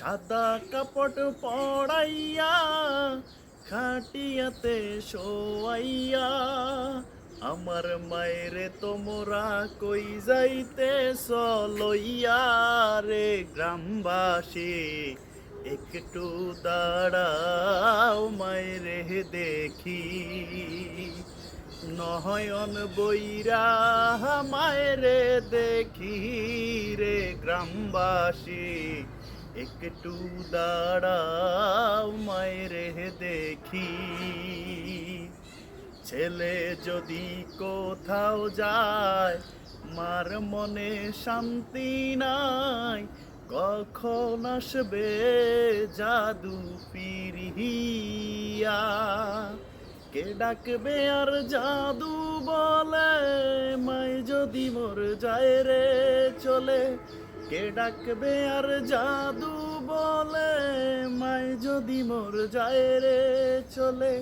সাদা কাপড় পড়াইয়া খাটিয়াতে শোয়াইয়া আমার মায়েরে তোমরা কই যাইতে লইয়া রে গ্রামবাসী একটু দাঁড়াও মায়েরে দেখি নয়ন বইরা মায়েরে দেখি রে গ্রামবাসী একটু দাঁড়াও মায়েরে দেখি ছেলে যদি কোথাও যায় মার মনে শান্তি নাই কখন আসবে জাদু ফিরিয়া কে ডাকবে আর জাদু বলে মাই যদি মোর যায় রে চলে কে ডাকবে আর জাদু বলে মাই যদি মোর যায় রে চলে